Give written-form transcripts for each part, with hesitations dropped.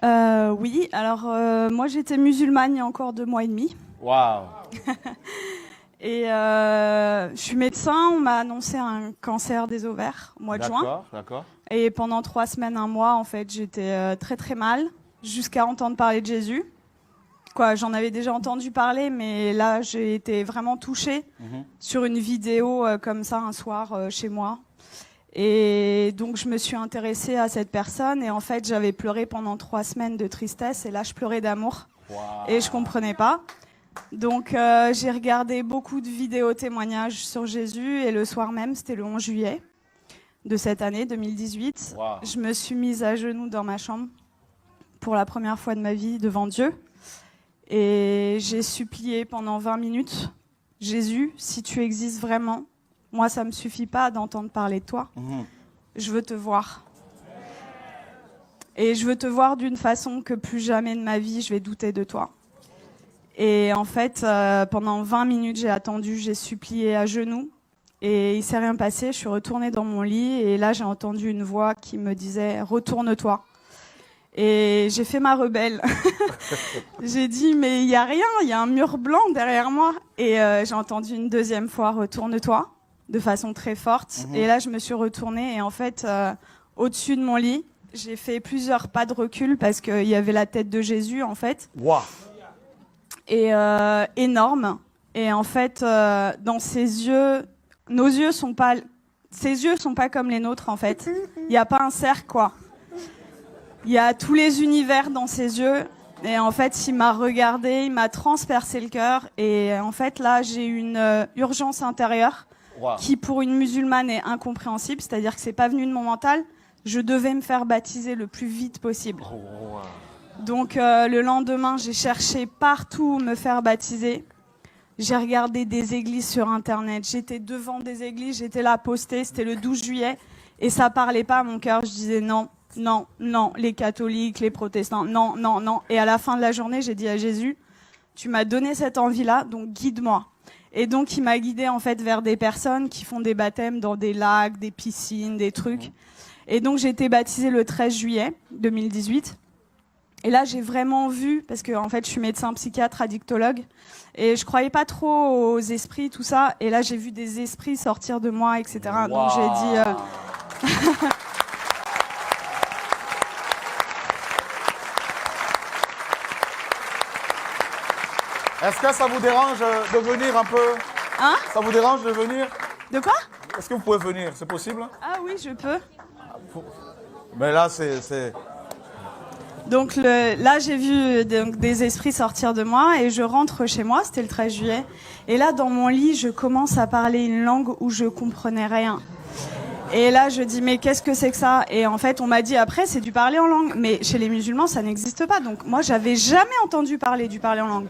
Oui, alors moi j'étais musulmane il y a encore 2 mois et demi. Waouh. Et je suis médecin, on m'a annoncé un cancer des ovaires au mois de juin. D'accord, d'accord. Et pendant 3 semaines, 1 mois, en fait, j'étais très très mal, jusqu'à entendre parler de Jésus. Quoi, j'en avais déjà entendu parler, mais là j'ai été vraiment touchée sur une vidéo comme ça un soir chez moi. Et donc je me suis intéressée à cette personne et en fait j'avais pleuré pendant 3 semaines de tristesse et là je pleurais d'amour. Wow. Et je comprenais pas. Donc j'ai regardé beaucoup de vidéos témoignages sur Jésus et le soir même, c'était le 11 juillet de cette année 2018, Wow. je me suis mise à genoux dans ma chambre pour la première fois de ma vie devant Dieu et j'ai supplié pendant 20 minutes, Jésus, si tu existes vraiment, moi ça me suffit pas d'entendre parler de toi, je veux te voir. Et je veux te voir d'une façon que plus jamais de ma vie je vais douter de toi. Et en fait, pendant 20 minutes, j'ai attendu, j'ai supplié à genoux. Et il s'est rien passé, je suis retournée dans mon lit. Et là, j'ai entendu une voix qui me disait « Retourne-toi ». Et j'ai fait ma rebelle. J'ai dit « Mais il n'y a rien, il y a un mur blanc derrière moi ». Et j'ai entendu une deuxième fois « Retourne-toi » de façon très forte. Et là, je me suis retournée. Et en fait, au-dessus de mon lit, j'ai fait plusieurs pas de recul parce qu'il y avait la tête de Jésus, en fait. Wow. Et énorme. Et en fait, dans ses yeux, ses yeux sont pas comme les nôtres, en fait. Il n'y a pas un cercle, quoi. Il y a tous les univers dans ses yeux. Et en fait, il m'a regardé, il m'a transpercé le cœur. Et en fait, là, j'ai une urgence intérieure qui, pour une musulmane, est incompréhensible. C'est-à-dire que c'est pas venu de mon mental. Je devais me faire baptiser le plus vite possible. Donc le lendemain, j'ai cherché partout où me faire baptiser. J'ai regardé des églises sur Internet. J'étais devant des églises, j'étais là postée. C'était le 12 juillet. Et ça parlait pas à mon cœur. Je disais non, non, non. Les catholiques, les protestants, non, non, non. Et à la fin de la journée, j'ai dit à Jésus, tu m'as donné cette envie-là, donc guide-moi. Et donc il m'a guidée en fait vers des personnes qui font des baptêmes dans des lacs, des piscines, des trucs. Et donc j'ai été baptisée le 13 juillet 2018. Et là, j'ai vraiment vu, parce que en fait, je suis médecin psychiatre, addictologue, et je croyais pas trop aux esprits, tout ça. Et là, j'ai vu des esprits sortir de moi, etc. Wow. Donc j'ai dit... Est-ce que ça vous dérange de venir un peu? Hein? Ça vous dérange de venir? De quoi? Est-ce que vous pouvez venir? C'est possible? Ah oui, je peux. Mais là, c'est... Donc là, j'ai vu des esprits sortir de moi et je rentre chez moi, c'était le 13 juillet. Et là, dans mon lit, je commence à parler une langue où je comprenais rien. Et là, je dis, mais qu'est-ce que c'est que ça? Et en fait, on m'a dit, après, c'est du parler en langue. Mais chez les musulmans, ça n'existe pas. Donc moi, j'avais jamais entendu parler du parler en langue.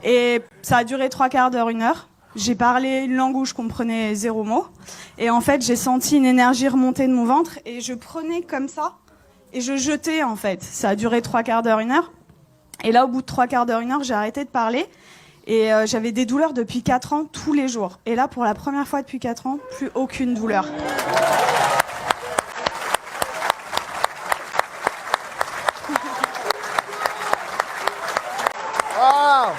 Et ça a duré 3 quarts d'heure, 1 heure. J'ai parlé une langue où je comprenais 0 mot. Et en fait, j'ai senti une énergie remonter de mon ventre et je prenais comme ça. Et je jetais, en fait. Ça a duré 3 quarts d'heure, 1 heure. Et là, au bout de 3 quarts d'heure, 1 heure, j'ai arrêté de parler. Et j'avais des douleurs depuis 4 ans, tous les jours. Et là, pour la première fois depuis 4 ans, plus aucune douleur. Wow.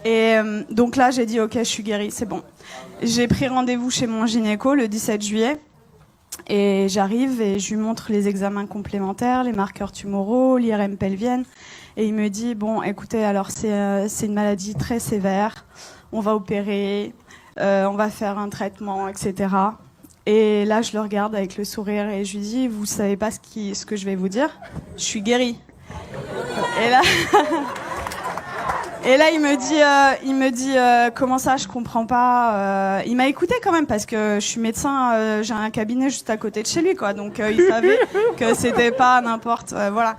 Et donc là, j'ai dit, ok, je suis guérie, c'est bon. J'ai pris rendez-vous chez mon gynéco le 17 juillet. Et j'arrive et je lui montre les examens complémentaires, les marqueurs tumoraux, l'IRM pelvienne. Et il me dit, bon, écoutez, alors c'est une maladie très sévère. On va opérer, on va faire un traitement, etc. Et là, je le regarde avec le sourire et je lui dis, vous savez pas ce que je vais vous dire? Je suis guérie. Et là... Et là, il me dit, comment ça, je comprends pas. Il m'a écouté quand même parce que je suis médecin, j'ai un cabinet juste à côté de chez lui, quoi. Donc il savait que c'était pas n'importe, voilà.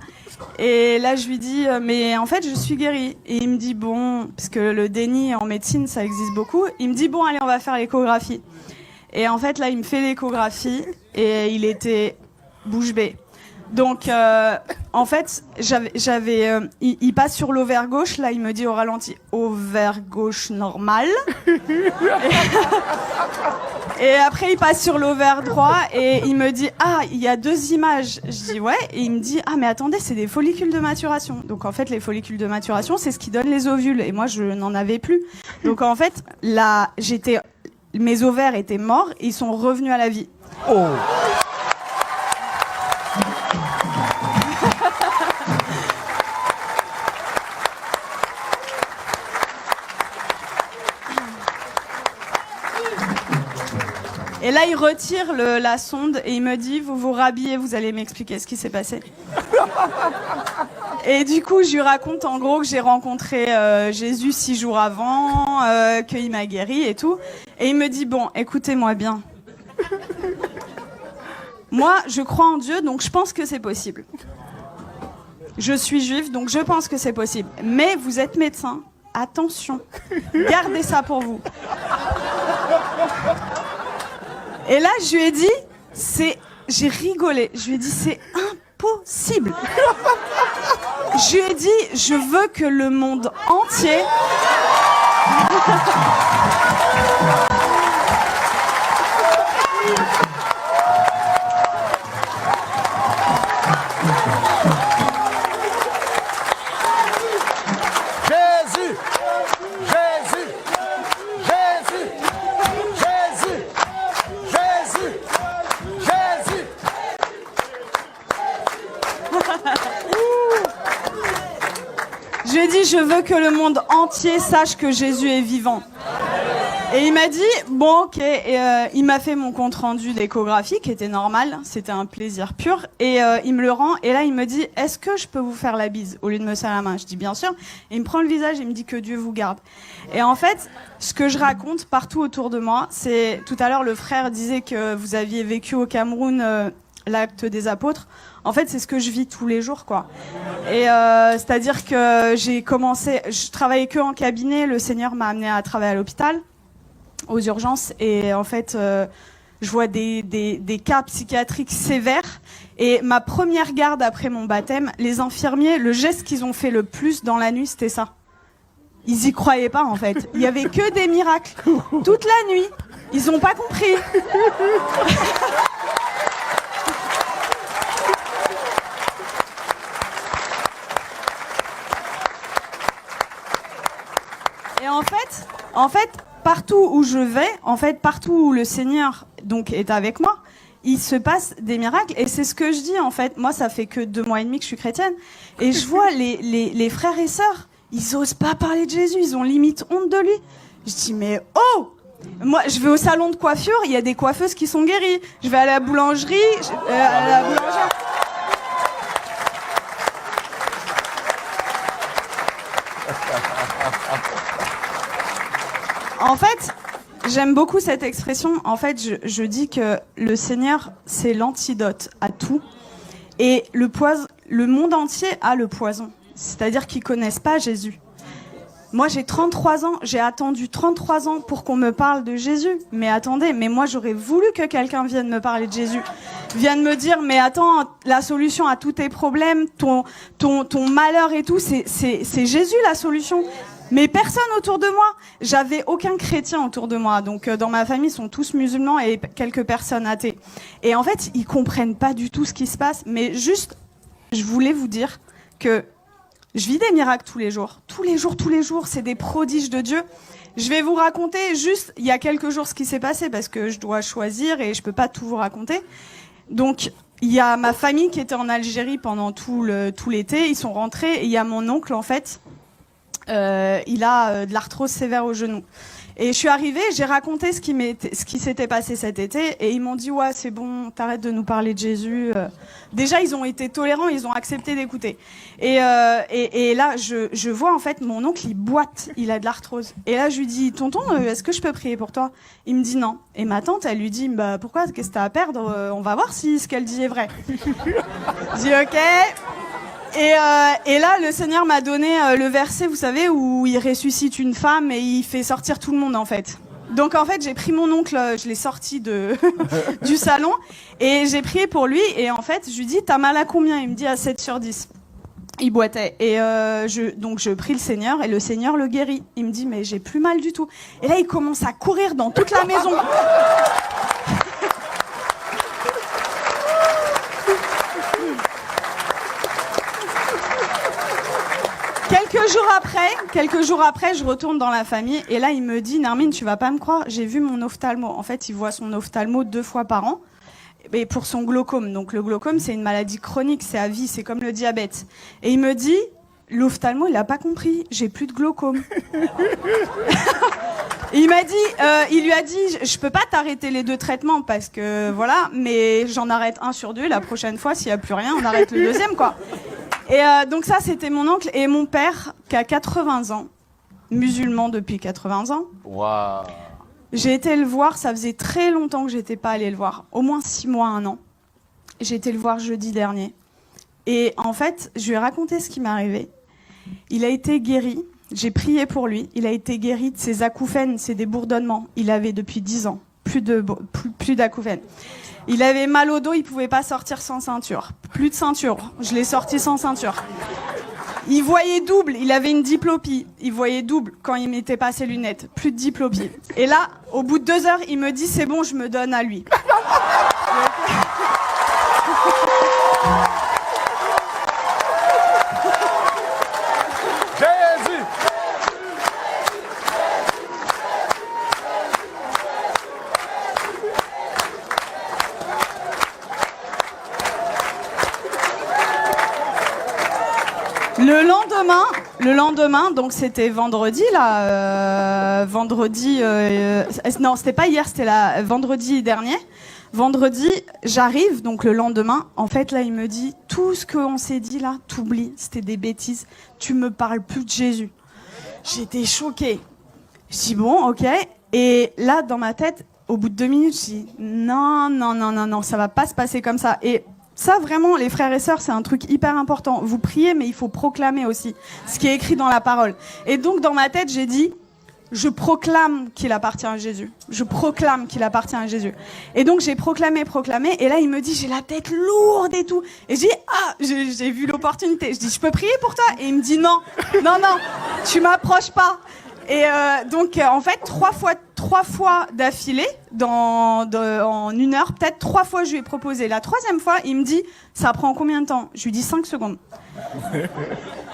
Et là, je lui dis, mais en fait, je suis guérie. Et il me dit, bon, parce que le déni en médecine, ça existe beaucoup. Il me dit, bon, allez, on va faire l'échographie. Et en fait, là, il me fait l'échographie et il était bouche bée. Donc, en fait, il passe sur l'ovaire gauche. Là, il me dit au ralenti, ovaire gauche normal. Et après, il passe sur l'ovaire droit et il me dit, ah, il y a 2 images. Je dis, ouais. Et il me dit, ah, mais attendez, c'est des follicules de maturation. Donc, en fait, les follicules de maturation, c'est ce qui donne les ovules. Et moi, je n'en avais plus. Donc, en fait, là, mes ovaires étaient morts et ils sont revenus à la vie. Oh. Et là, il retire la sonde et il me dit, vous vous rhabillez, vous allez m'expliquer ce qui s'est passé. Et du coup, je lui raconte en gros que j'ai rencontré Jésus 6 jours avant, qu'il m'a guéri et tout. Et il me dit, bon, écoutez-moi bien. Moi, je crois en Dieu, donc je pense que c'est possible. Je suis juive, donc je pense que c'est possible. Mais vous êtes médecin, attention, gardez ça pour vous. Et là, je lui ai dit, j'ai rigolé. Je lui ai dit, c'est impossible. Je lui ai dit, je veux que le monde entier... Je lui ai dit, je veux que le monde entier sache que Jésus est vivant. Et il m'a dit, bon, ok. Et il m'a fait mon compte rendu d'échographie, qui était normal. C'était un plaisir pur. Et il me le rend. Et là, il me dit, est-ce que je peux vous faire la bise au lieu de me serrer la main? Je dis, bien sûr. Et il me prend le visage et il me dit que Dieu vous garde. Et en fait, ce que je raconte partout autour de moi, c'est, tout à l'heure, le frère disait que vous aviez vécu au Cameroun l'acte des apôtres. En fait, c'est ce que je vis tous les jours, quoi. Et c'est-à-dire que je travaillais que en cabinet. Le Seigneur m'a amené à travailler à l'hôpital, aux urgences. Et en fait, je vois des cas psychiatriques sévères. Et ma première garde après mon baptême, les infirmiers, le geste qu'ils ont fait le plus dans la nuit, c'était ça. Ils y croyaient pas, en fait. Il y avait que des miracles. Toute la nuit. Ils ont pas compris. Et en fait, partout où je vais, partout où le Seigneur donc est avec moi, il se passe des miracles. Et c'est ce que je dis, en fait. Moi, ça fait que 2 mois et demi que je suis chrétienne. Et je vois les frères et sœurs, ils osent pas parler de Jésus. Ils ont limite honte de lui. Je dis, mais oh! Moi, je vais au salon de coiffure, il y a des coiffeuses qui sont guéries. Je vais à la boulangerie, à la boulangère. En fait, j'aime beaucoup cette expression. En fait, je dis que le Seigneur, c'est l'antidote à tout. Et le monde entier a le poison. C'est-à-dire qu'ils connaissent pas Jésus. Moi, j'ai 33 ans. J'ai attendu 33 ans pour qu'on me parle de Jésus. Mais attendez, mais moi, j'aurais voulu que quelqu'un vienne me parler de Jésus. Vienne me dire, mais attends, la solution à tous tes problèmes, ton malheur et tout, c'est Jésus la solution. Mais personne autour de moi. J'avais aucun chrétien autour de moi. Donc, dans ma famille, ils sont tous musulmans et quelques personnes athées. Et en fait, ils comprennent pas du tout ce qui se passe. Mais juste, je voulais vous dire que je vis des miracles tous les jours. Tous les jours, c'est des prodiges de Dieu. Je vais vous raconter juste, il y a quelques jours, ce qui s'est passé parce que je dois choisir et je peux pas tout vous raconter. Donc, il y a ma famille qui était en Algérie pendant tout l'été. Ils sont rentrés et il y a mon oncle, en fait. Il a de l'arthrose sévère au genou. Et je suis arrivée, j'ai raconté ce qui s'était passé cet été, et ils m'ont dit, ouais, c'est bon, t'arrêtes de nous parler de Jésus. Déjà, ils ont été tolérants, ils ont accepté d'écouter. Et là, je vois, en fait, mon oncle, il boite, il a de l'arthrose. Et là, je lui dis, tonton, est-ce que je peux prier pour toi? Il me dit non. Et ma tante, elle lui dit, bah, pourquoi, qu'est-ce que t'as à perdre? On va voir si ce qu'elle dit est vrai. Je dis, ok. Et là, le Seigneur m'a donné le verset, vous savez, où il ressuscite une femme et il fait sortir tout le monde, en fait. Donc en fait, j'ai pris mon oncle, je l'ai sorti du salon et j'ai prié pour lui. Et en fait, je lui dis, t'as mal à combien? Il me dit à 7/10. Il boitait. Et donc je prie le Seigneur et le Seigneur le guérit. Il me dit, mais j'ai plus mal du tout. Et là, il commence à courir dans toute la maison. Quelques jours après, je retourne dans la famille et là, il me dit, Nermine, tu vas pas me croire, j'ai vu mon ophtalmo. En fait, il voit son ophtalmo 2 fois par an. Et pour son glaucome. Donc le glaucome, c'est une maladie chronique, c'est à vie, c'est comme le diabète. Et il me dit, l'ophtalmo, il a pas compris, j'ai plus de glaucome. Et il lui a dit, je peux pas t'arrêter les 2 traitements parce que voilà, mais j'en arrête 1 sur 2. La prochaine fois, s'il y a plus rien, on arrête le 2e, quoi. Et donc ça, c'était mon oncle et mon père qui a 80 ans, musulman depuis 80 ans. Waouh. J'ai été le voir, ça faisait très longtemps que j'étais pas allée le voir, au moins 6 mois, 1 an. J'ai été le voir jeudi dernier. Et en fait, je lui ai raconté ce qui m'est arrivé. Il a été guéri, j'ai prié pour lui, il a été guéri de ses acouphènes, c'est des bourdonnements. Il avait depuis 10 ans, plus d'acouphènes. Il avait mal au dos, il pouvait pas sortir sans ceinture. Plus de ceinture, je l'ai sorti sans ceinture. Il voyait double, il avait une diplopie. Il voyait double quand il mettait pas ses lunettes. Plus de diplopie. Et là, au bout de 2 heures, il me dit, c'est bon, je me donne à lui. Jésus. Le lendemain, donc c'était vendredi là, non, c'était pas hier, c'était vendredi dernier. Vendredi, j'arrive, donc le lendemain, en fait là, il me dit, tout ce qu'on s'est dit là, t'oublies, c'était des bêtises, tu me parles plus de Jésus. J'étais choquée. Je dis bon, ok. Et là, dans ma tête, au bout de 2 minutes, je dis non, ça va pas se passer comme ça. Et ça, vraiment, les frères et sœurs, c'est un truc hyper important. Vous priez, mais il faut proclamer aussi ce qui est écrit dans la parole. Et donc, dans ma tête, j'ai dit, je proclame qu'il appartient à Jésus. Je proclame qu'il appartient à Jésus. Et donc, j'ai proclamé. Et là, il me dit, j'ai la tête lourde et tout. Et je dis, j'ai vu l'opportunité. Je dis, je peux prier pour toi? Et il me dit, non, tu m'approches pas. Et donc, en fait, 3 fois d'affilée, en 1 heure, peut-être 3 fois, je lui ai proposé. La 3e fois, il me dit, ça prend combien de temps? Je lui dis 5 secondes.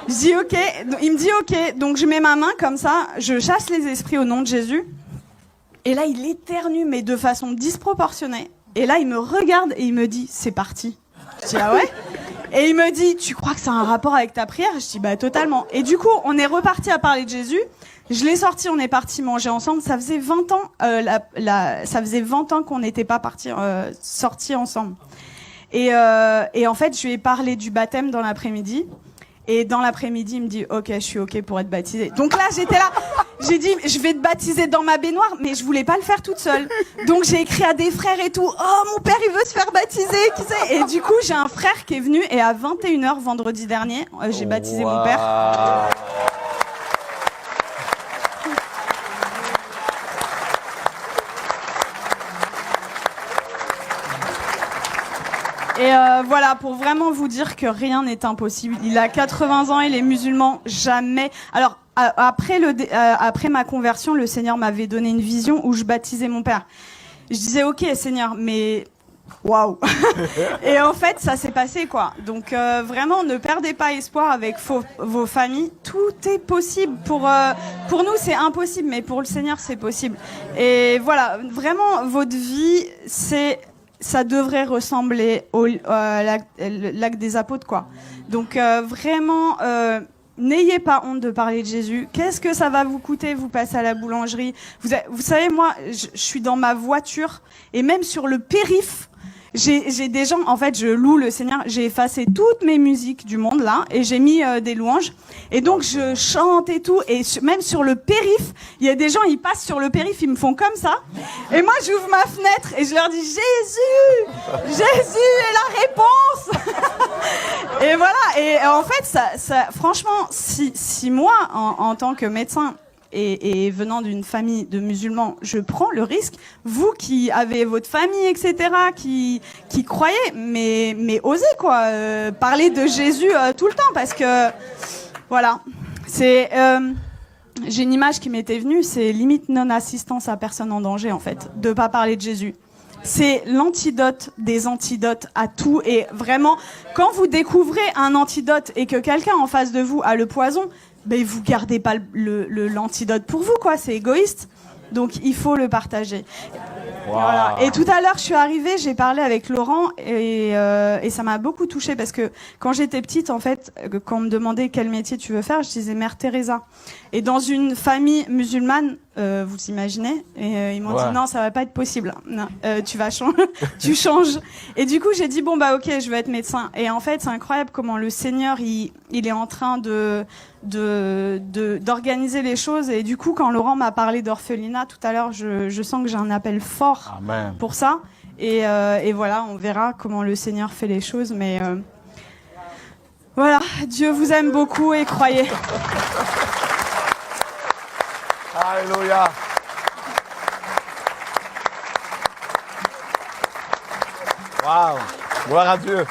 Je dis ok. Il me dit ok. Donc, je mets ma main comme ça, je chasse les esprits au nom de Jésus. Et là, il éternue, mais de façon disproportionnée. Et là, il me regarde et il me dit, c'est parti. Je dis, ah ouais? Et il me dit, tu crois que ça a un rapport avec ta prière? Je dis, bah totalement. Et du coup, on est reparti à parler de Jésus. Je l'ai sorti, on est parti manger ensemble. Ça faisait 20 ans, ça faisait 20 ans qu'on n'était pas sortis ensemble. Et en fait, je lui ai parlé du baptême dans l'après-midi. Et dans l'après-midi, il me dit, ok, je suis ok pour être baptisé. Donc là, j'étais là. J'ai dit, je vais te baptiser dans ma baignoire, mais je voulais pas le faire toute seule. Donc j'ai écrit à des frères et tout. Oh, mon père, il veut se faire baptiser, qui sait? Et du coup, j'ai un frère qui est venu et à 21h vendredi dernier, j'ai baptisé mon père. Et voilà, pour vraiment vous dire que rien n'est impossible. Il a 80 ans, il est musulman, jamais. Alors, après ma conversion, le Seigneur m'avait donné une vision où je baptisais mon père. Je disais, ok, Seigneur, mais waouh. Et en fait, ça s'est passé, quoi. Donc, vraiment, ne perdez pas espoir avec vos familles. Tout est possible. Pour nous, c'est impossible, mais pour le Seigneur, c'est possible. Et voilà, vraiment, votre vie, ça devrait ressembler au lac des apôtres, quoi. Donc vraiment, n'ayez pas honte de parler de Jésus. Qu'est-ce que ça va vous coûter? Vous passez à la boulangerie. Vous savez, moi, je suis dans ma voiture et même sur le périph', j'ai des gens, en fait, je loue le Seigneur. J'ai effacé toutes mes musiques du monde, là, et j'ai mis des louanges. Et donc, je chante et tout. Et même sur le périph', il y a des gens, ils passent sur le périph', ils me font comme ça. Et moi, j'ouvre ma fenêtre et je leur dis, Jésus est la réponse. Et voilà. Et en fait, ça franchement, si moi, en tant que médecin, et venant d'une famille de musulmans, je prends le risque. Vous qui avez votre famille, etc., qui croyez, mais osez quoi, parler de Jésus tout le temps, parce que voilà, c'est j'ai une image qui m'était venue, c'est limite non-assistance à personne en danger en fait, de pas parler de Jésus. C'est l'antidote des antidotes à tout. Et vraiment, quand vous découvrez un antidote et que quelqu'un en face de vous a le poison, ben vous gardez pas l'antidote pour vous, quoi. C'est égoïste. Donc il faut le partager. Wow. Voilà. Et tout à l'heure, je suis arrivée, j'ai parlé avec Laurent et ça m'a beaucoup touchée parce que quand j'étais petite, en fait, quand on me demandait quel métier tu veux faire, je disais Mère Teresa. Et dans une famille musulmane, vous imaginez, et ils m'ont dit non, ça va pas être possible. Non, tu vas changer, tu changes. Et du coup, j'ai dit bon bah ok, je vais être médecin. Et en fait, c'est incroyable comment le Seigneur il est en train d'organiser les choses. Et du coup, quand Laurent m'a parlé d'orphelinat tout à l'heure, je sens que j'ai un appel fort Amen. pour ça. Et voilà, on verra comment le Seigneur fait les choses. Mais voilà, Dieu vous aime beaucoup et croyez. Alléluia. Waouh. Gloire à Dieu.